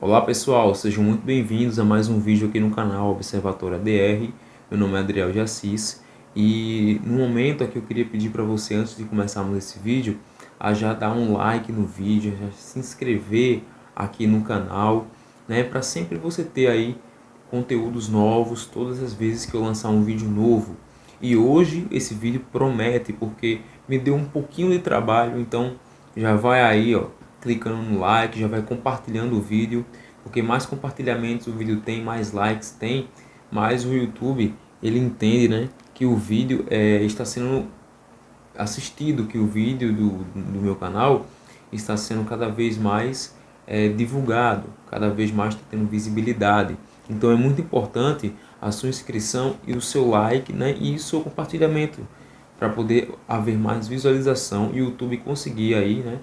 Olá pessoal, sejam muito bem-vindos a mais um vídeo aqui no canal Observatório ADR. Meu nome é Adriel de Assis e no momento aqui eu queria pedir para você, antes de começarmos esse vídeo, a já dar um like no vídeo, já se inscrever aqui no canal, né, para sempre você ter aí conteúdos novos todas as vezes que eu lançar um vídeo novo. E hoje esse vídeo promete porque me deu um pouquinho de trabalho, então já vai aí, ó, clicando no like, já vai compartilhando o vídeo, porque mais compartilhamentos o vídeo tem, mais likes tem, mais o YouTube ele entende, né, que o vídeo está sendo assistido, que o vídeo do meu canal está sendo cada vez mais divulgado, cada vez mais está tendo visibilidade. Então é muito importante a sua inscrição e o seu like, né, e o seu compartilhamento para poder haver mais visualização e o YouTube conseguir aí, né,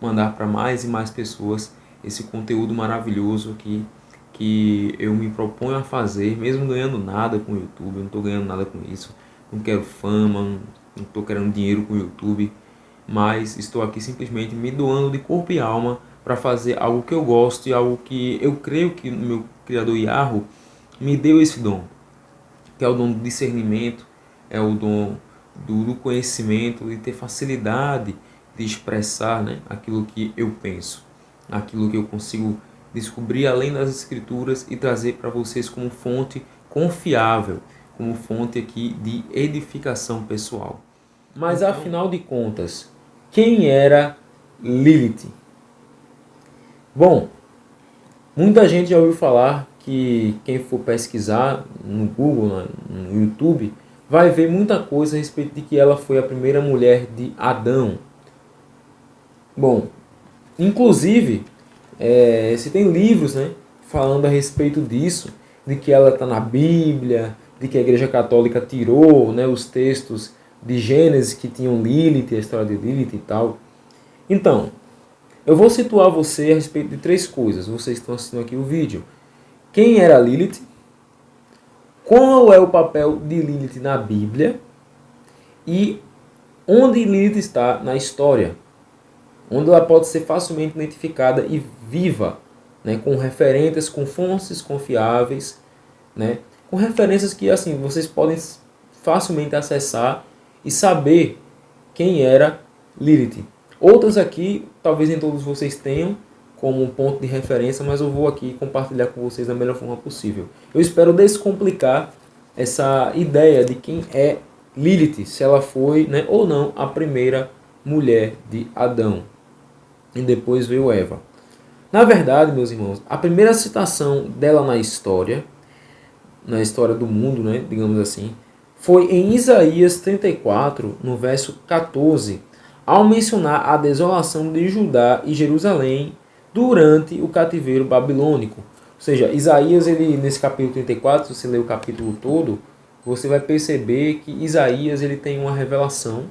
mandar para mais e mais pessoas esse conteúdo maravilhoso que eu me proponho a fazer, mesmo ganhando nada com o YouTube. Eu não estou ganhando nada com isso, não quero fama, não estou querendo dinheiro com o YouTube, mas estou aqui simplesmente me doando de corpo e alma para fazer algo que eu gosto e algo que eu creio que o meu Criador Yahweh me deu esse dom, que é o dom do discernimento, é o dom do conhecimento, de ter facilidade de expressar, né, aquilo que eu penso, aquilo que eu consigo descobrir além das escrituras e trazer para vocês como fonte confiável, como fonte aqui de edificação pessoal. Mas afinal de contas, quem era Lilith? Bom, muita gente já ouviu falar que quem for pesquisar no Google, no YouTube, vai ver muita coisa a respeito de que ela foi a primeira mulher de Adão. Bom, inclusive, se tem livros, né, falando a respeito disso, de que ela está na Bíblia, de que a Igreja Católica tirou, né, os textos de Gênesis que tinham Lilith, a história de Lilith e tal. Então, eu vou situar você a respeito de três coisas. Vocês estão assistindo aqui o vídeo. Quem era Lilith? Qual é o papel de Lilith na Bíblia? E onde Lilith está na história? Onde ela pode ser facilmente identificada e viva, né, com referências, com fontes confiáveis, né, com referências que assim vocês podem facilmente acessar e saber quem era Lilith. Outras aqui, talvez nem todos vocês tenham como um ponto de referência, mas eu vou aqui compartilhar com vocês da melhor forma possível. Eu espero descomplicar essa ideia de quem é Lilith, se ela foi, né, ou não a primeira mulher de Adão. E depois veio Eva. Na verdade, meus irmãos, a primeira citação dela na história do mundo, né, digamos assim, foi em Isaías 34, no verso 14, ao mencionar a desolação de Judá e Jerusalém durante o cativeiro babilônico. Ou seja, Isaías, ele, nesse capítulo 34, se você ler o capítulo todo, você vai perceber que Isaías ele tem uma revelação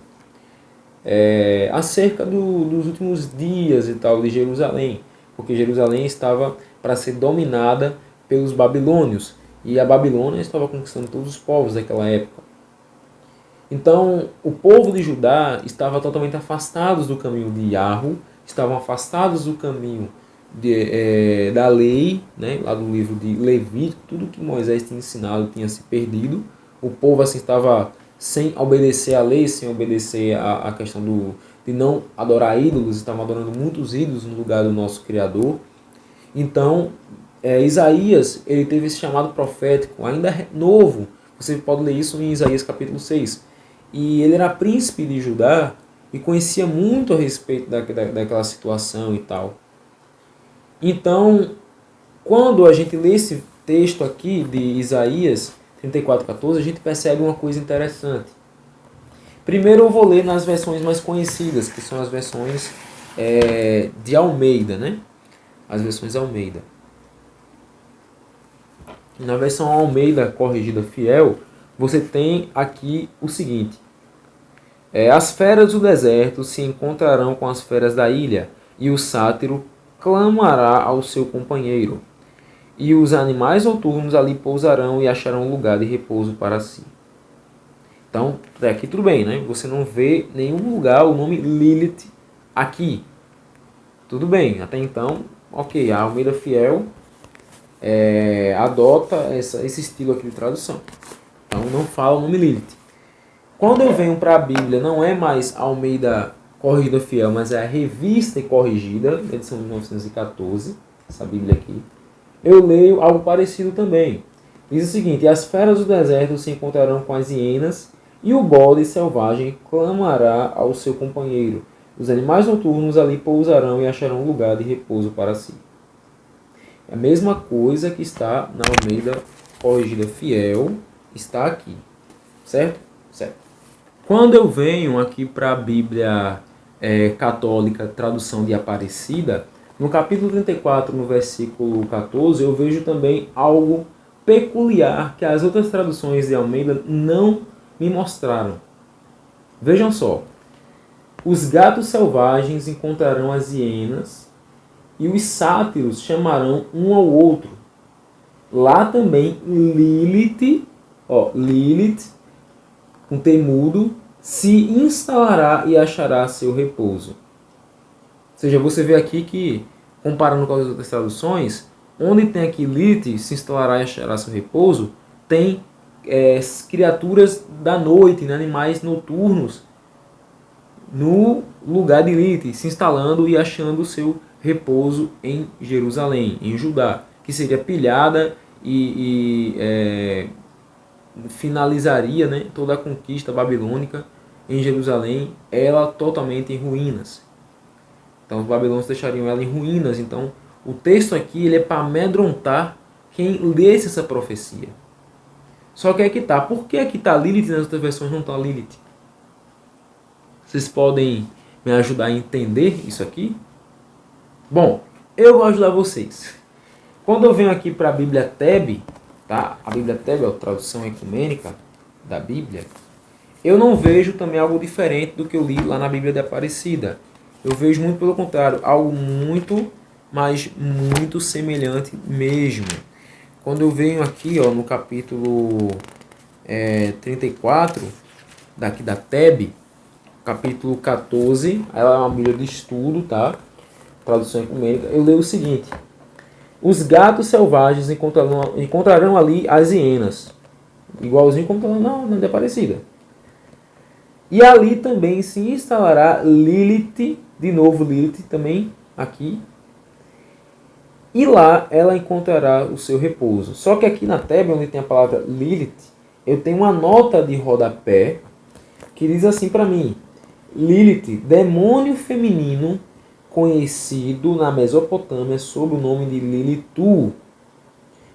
acerca dos últimos dias e tal de Jerusalém, porque Jerusalém estava para ser dominada pelos babilônios, e a Babilônia estava conquistando todos os povos daquela época. Então, o povo de Judá estava totalmente afastados do caminho de Yahweh, estavam afastados do caminho da lei, né, lá do livro de Levítico, tudo que Moisés tinha ensinado tinha se perdido. O povo assim estava sem obedecer à lei, sem obedecer à questão de não adorar ídolos, estavam adorando muitos ídolos no lugar do nosso Criador. Então, Isaías ele teve esse chamado profético, ainda novo. Você pode ler isso em Isaías capítulo 6. E ele era príncipe de Judá e conhecia muito a respeito daquela situação e tal. Então, quando a gente lê esse texto aqui de Isaías 34:14, a gente percebe uma coisa interessante. Primeiro eu vou ler nas versões mais conhecidas, que são as versões de Almeida, né? As versões Almeida. Na versão Almeida Corrigida Fiel, você tem aqui o seguinte: as feras do deserto se encontrarão com as feras da ilha, e o sátiro clamará ao seu companheiro, e os animais noturnos ali pousarão e acharão lugar de repouso para si. Então, até aqui tudo bem, né? Você não vê nenhum lugar o nome Lilith aqui. Tudo bem, até então Ok, a Almeida Fiel adota esse estilo aqui de tradução. Então não fala o nome Lilith. Quando eu venho para a Bíblia, não é mais Almeida Corrigida Fiel, mas é a Revista e Corrigida, edição de 1914, essa Bíblia aqui. Eu leio algo parecido também. Diz o seguinte: as feras do deserto se encontrarão com as hienas, e o bode selvagem clamará ao seu companheiro. Os animais noturnos ali pousarão e acharão lugar de repouso para si. A mesma coisa que está na Almeida Corrigida Fiel está aqui. Certo? Certo. Quando eu venho aqui para a Bíblia católica, tradução de Aparecida, no capítulo 34, no versículo 14, eu vejo também algo peculiar que as outras traduções de Almeida não me mostraram. Vejam só. Os gatos selvagens encontrarão as hienas e os sátiros chamarão um ao outro. Lá também Lilith, Lilith, com T mudo, se instalará e achará seu repouso. Ou seja, você vê aqui que, comparando com as outras traduções, onde tem aqui Lilith, se instalará e achará seu repouso, tem criaturas da noite, né, animais noturnos, no lugar de Lilith, se instalando e achando seu repouso em Jerusalém, em Judá, que seria pilhada e finalizaria, né, toda a conquista babilônica em Jerusalém, ela totalmente em ruínas. Então os babilônios deixariam ela em ruínas. Então o texto aqui ele é para amedrontar quem lesse essa profecia. Só que aqui está. Por que aqui está Lilith e nas outras versões não está Lilith? Vocês podem me ajudar a entender isso aqui? Bom, eu vou ajudar vocês. Quando eu venho aqui para a Bíblia Teb, tá? A Bíblia Teb é a tradução ecumênica da Bíblia. Eu não vejo também algo diferente do que eu li lá na Bíblia de Aparecida. Eu vejo muito pelo contrário, algo muito, mas muito semelhante mesmo. Quando eu venho aqui no capítulo 34, daqui da Teb, capítulo 14, ela é uma Bíblia de estudo, tá? Tradução ecumênica, eu leio o seguinte: os gatos selvagens encontrarão ali as hienas, igualzinho como está na de Aparecida. E ali também se instalará Lilith, de novo Lilith também aqui, e lá ela encontrará o seu repouso. Só que aqui na Teb, onde tem a palavra Lilith, eu tenho uma nota de rodapé que diz assim para mim: Lilith, demônio feminino conhecido na Mesopotâmia sob o nome de Lilitu,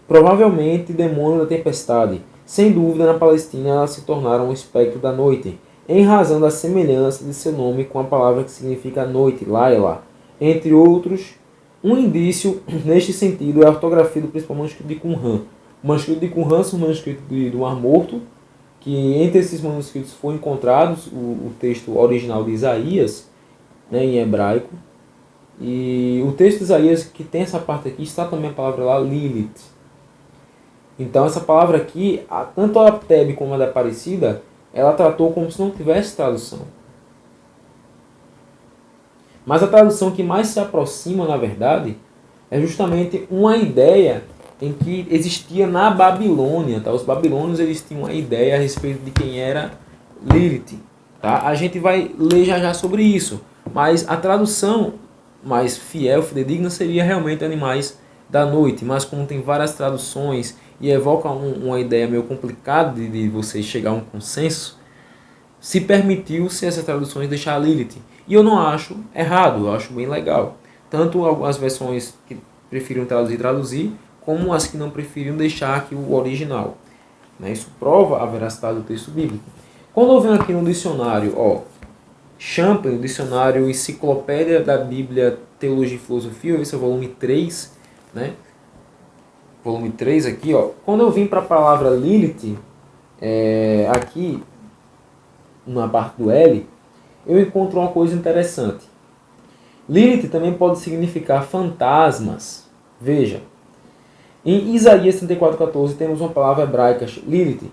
provavelmente demônio da tempestade. Sem dúvida, na Palestina ela se tornaram um espectro da noite, em razão da semelhança de seu nome com a palavra que significa noite, Laila. Entre outros, um indício neste sentido é a ortografia do principal manuscrito de Qumran. O manuscrito de Qumran é um manuscrito do Mar Morto, que entre esses manuscritos foi encontrado o texto original de Isaías, né, em hebraico. E o texto de Isaías, que tem essa parte aqui, está também a palavra lá, Lilith. Então essa palavra aqui, tanto a Teb como a da Aparecida, ela tratou como se não tivesse tradução. Mas a tradução que mais se aproxima, na verdade, é justamente uma ideia em que existia na Babilônia. Tá? Os babilônios eles tinham uma ideia a respeito de quem era Lilith. Tá? A gente vai ler já sobre isso. Mas a tradução mais fiel, fidedigna, seria realmente animais da noite. Mas como tem várias traduções e evoca uma ideia meio complicada de você chegar a um consenso, se permitiu-se essas traduções deixar Lilith. E eu não acho errado, eu acho bem legal. Tanto algumas versões que preferiram traduzir, como as que não preferiram deixar aqui o original. Né? Isso prova a veracidade do texto bíblico. Quando eu venho aqui no dicionário, Champlin, dicionário Enciclopédia da Bíblia, Teologia e Filosofia, esse é o volume 3, né? Volume 3 aqui, Quando eu vim para a palavra Lilith, aqui, na parte do L, eu encontro uma coisa interessante. Lilith também pode significar fantasmas. Veja, em Isaías 34,14 temos uma palavra hebraica, Lilith,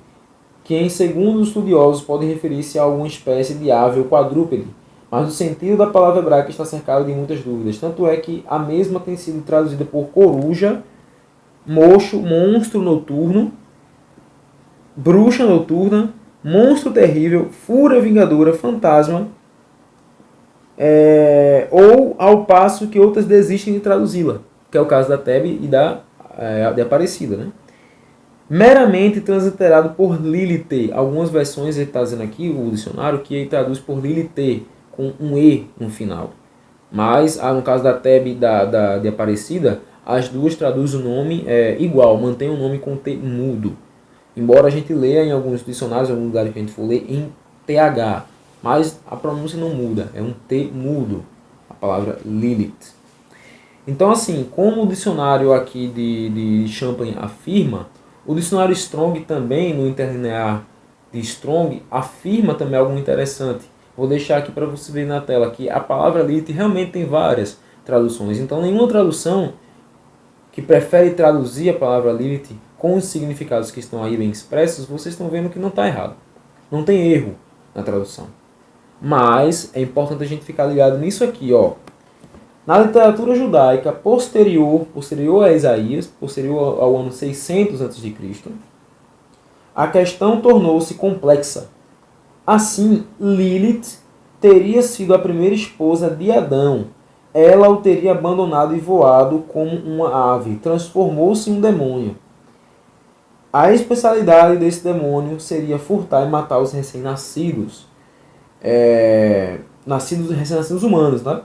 que em segundo os estudiosos pode referir-se a alguma espécie de ave ou quadrúpede, mas o sentido da palavra hebraica está cercado de muitas dúvidas. Tanto é que a mesma tem sido traduzida por coruja, mocho, monstro noturno, bruxa noturna, monstro terrível, fúria vingadora, fantasma, ou ao passo que outras desistem de traduzi-la, que é o caso da Tebe e de Aparecida, né? Meramente transliterado por Lilith. Algumas versões, ele está dizendo aqui, o dicionário, que ele traduz por Lilith, com um E no final. Mas, no caso da Tebe e de Aparecida, as duas traduzem o nome igual, mantém o nome com T mudo. Embora a gente leia em alguns dicionários, em alguns lugares que a gente for ler, em TH. Mas a pronúncia não muda, é um T mudo, a palavra Lilith. Então, assim, como o dicionário aqui de Champlin afirma, o dicionário Strong também, no interlinear de Strong, afirma também algo interessante. Vou deixar aqui para você ver na tela que a palavra Lilith realmente tem várias traduções. Então, nenhuma tradução que prefere traduzir a palavra Lilith com os significados que estão aí bem expressos, vocês estão vendo que não está errado. Não tem erro na tradução. Mas é importante a gente ficar ligado nisso aqui, ó. Na literatura judaica posterior a Isaías, posterior ao ano 600 a.C., a questão tornou-se complexa. Assim, Lilith teria sido a primeira esposa de Adão. Ela o teria abandonado e voado como uma ave. Transformou-se em um demônio. A especialidade desse demônio seria furtar e matar os recém-nascidos. Recém-nascidos humanos, tá?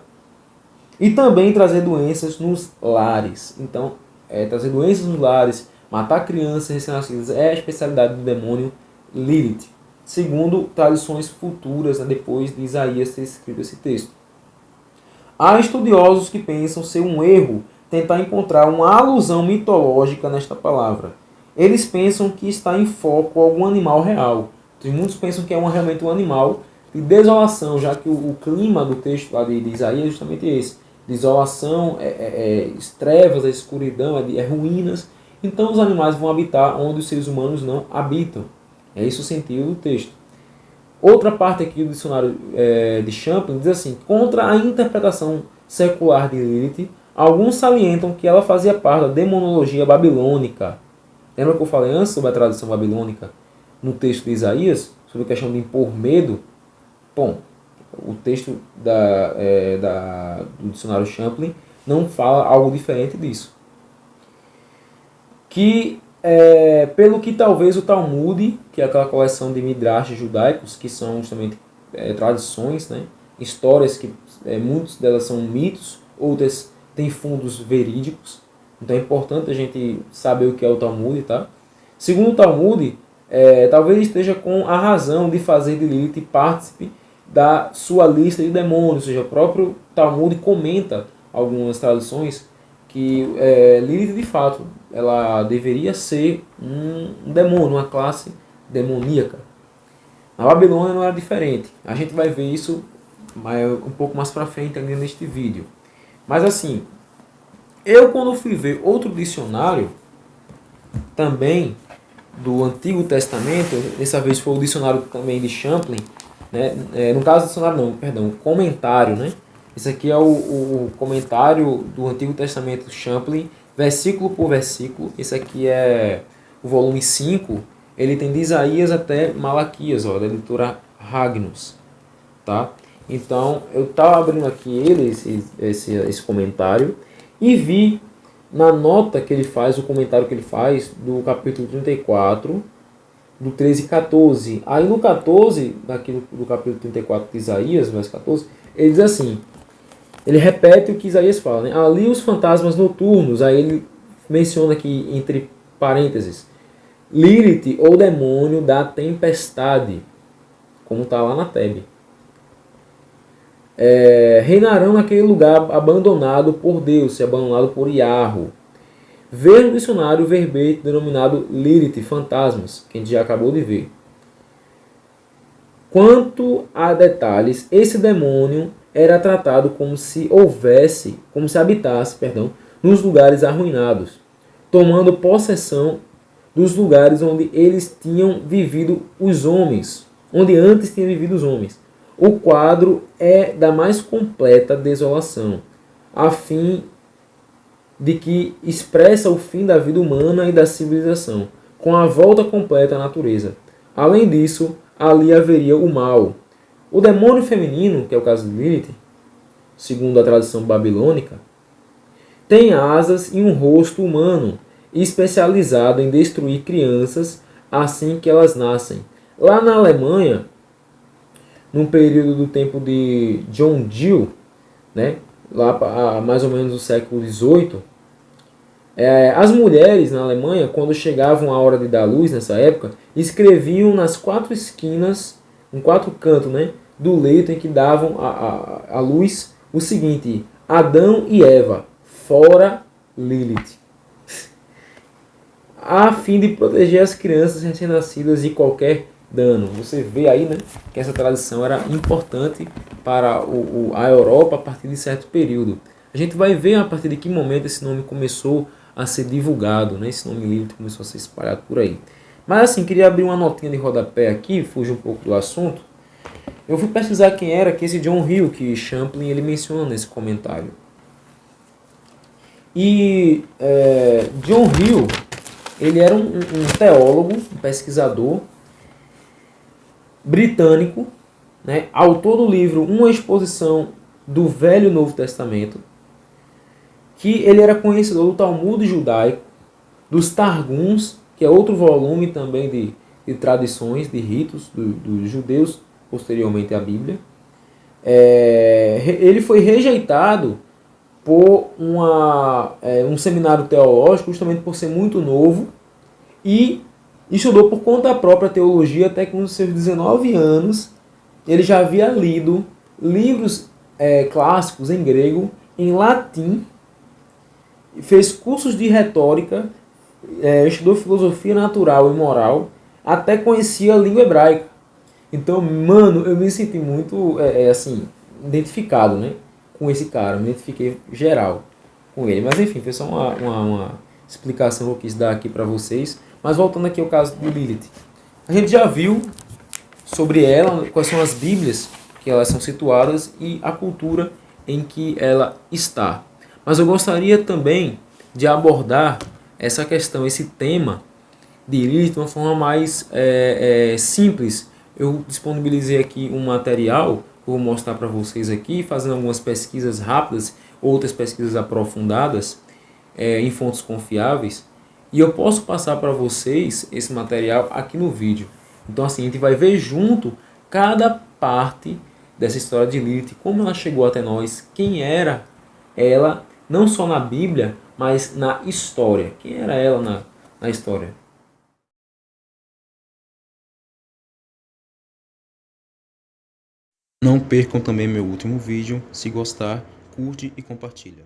E também trazer doenças nos lares. Então, trazer doenças nos lares, matar crianças recém-nascidas é a especialidade do demônio Lilith, segundo tradições futuras, né, depois de Isaías ter escrito esse texto. Há estudiosos que pensam ser um erro tentar encontrar uma alusão mitológica nesta palavra. Eles pensam que está em foco algum animal real. Então, muitos pensam que é realmente um animal de desolação, já que o clima do texto lá de Isaías é justamente esse. Desolação, trevas, escuridão, ruínas. Então os animais vão habitar onde os seres humanos não habitam. É esse o sentido do texto. Outra parte aqui do dicionário de Champlin diz assim: contra a interpretação secular de Lilith, alguns salientam que ela fazia parte da demonologia babilônica. Lembra que eu falei antes sobre a tradução babilônica no texto de Isaías, sobre a questão de impor medo? Bom, o texto do dicionário Champlin não fala algo diferente disso. Pelo que talvez o Talmud, que é aquela coleção de midrash judaicos, que são justamente tradições, né? Histórias que muitas delas são mitos, outras têm fundos verídicos. Então é importante a gente saber o que é o Talmud, tá? Segundo o Talmud, talvez esteja com a razão de fazer de Lilith partícipe da sua lista de demônios. Ou seja, o próprio Talmud comenta algumas traduções que Lilith, de fato, ela deveria ser um demônio, uma classe demoníaca. Na Babilônia não era diferente. A gente vai ver isso um pouco mais para frente ainda neste vídeo. Mas assim, eu quando fui ver outro dicionário, também do Antigo Testamento, dessa vez foi o dicionário também de Champlin, né? No caso do dicionário não, perdão, comentário, né? Esse aqui é o comentário do Antigo Testamento Champlin, versículo por versículo. Esse aqui é o volume 5, ele tem de Isaías até Malaquias, ó, da editora Ragnus, tá? Então, eu estava abrindo aqui esse comentário e vi na nota que ele faz, o comentário que ele faz do capítulo 34, do 13 e 14. Aí no 14, do capítulo 34 de Isaías, verso 14, ele diz assim, ele repete o que Isaías fala, né? Ali os fantasmas noturnos, aí ele menciona aqui entre parênteses, Lilith, ou demônio da tempestade, como está lá na Tebe. Reinarão naquele lugar abandonado por Deus, abandonado por Yahweh. Ver no dicionário o verbete denominado Lilith, fantasmas, que a gente já acabou de ver. Quanto a detalhes, esse demônio era tratado como se habitasse, nos lugares arruinados, tomando possessão dos lugares onde eles tinham vivido os homens, onde antes tinham vivido os homens. o quadro é da mais completa desolação, a fim de que expressa o fim da vida humana e da civilização, com a volta completa à natureza. Além disso, ali haveria o mal. O demônio feminino, que é o caso de Lilith, segundo a tradição babilônica, tem asas e um rosto humano, especializado em destruir crianças assim que elas nascem. Lá na Alemanha, no período do tempo de John Dee, né, lá mais ou menos no século XVIII, as mulheres na Alemanha, quando chegavam a hora de dar luz nessa época, escreviam nas 4 esquinas, em 4 cantos, né, do leito em que davam a luz o seguinte: Adão e Eva, fora Lilith, a fim de proteger as crianças recém-nascidas de qualquer dano. Você vê aí, né, que essa tradição era importante para a Europa a partir de certo período. A gente vai ver a partir de que momento esse nome começou a ser divulgado, né? Esse nome Lilith começou a ser espalhado por aí. Mas assim, queria abrir uma notinha de rodapé aqui, fugir um pouco do assunto. Eu fui pesquisar quem era que esse John Hill, que Champlin ele menciona nesse comentário. E John Hill, ele era um teólogo, um pesquisador britânico, né, autor do livro Uma Exposição do Velho e Novo Testamento, que ele era conhecedor do Talmud judaico, dos Targums, que é outro volume também de tradições, de ritos dos judeus, posteriormente à Bíblia. Ele foi rejeitado por um seminário teológico, justamente por ser muito novo, e estudou por conta própria teologia até que nos seus 19 anos ele já havia lido livros clássicos em grego, em latim, fez cursos de retórica, estudou filosofia natural e moral, até conhecia a língua hebraica. Então, mano, eu me senti muito assim, identificado, né, com esse cara, me identifiquei geral com ele. Mas enfim, foi só uma explicação que eu quis dar aqui para vocês. Mas voltando aqui ao caso de Lilith. A gente já viu sobre ela, quais são as bíblias que elas são situadas e a cultura em que ela está. Mas eu gostaria também de abordar essa questão, esse tema de Lilith de uma forma mais simples. Eu disponibilizei aqui um material que eu vou mostrar para vocês aqui, fazendo algumas pesquisas rápidas, outras pesquisas aprofundadas em fontes confiáveis. E eu posso passar para vocês esse material aqui no vídeo. Então assim, a gente vai ver junto cada parte dessa história de Lilith, como ela chegou até nós, quem era ela, não só na Bíblia, mas na história. Quem era ela na história? Não percam também meu último vídeo. Se gostar, curte e compartilha.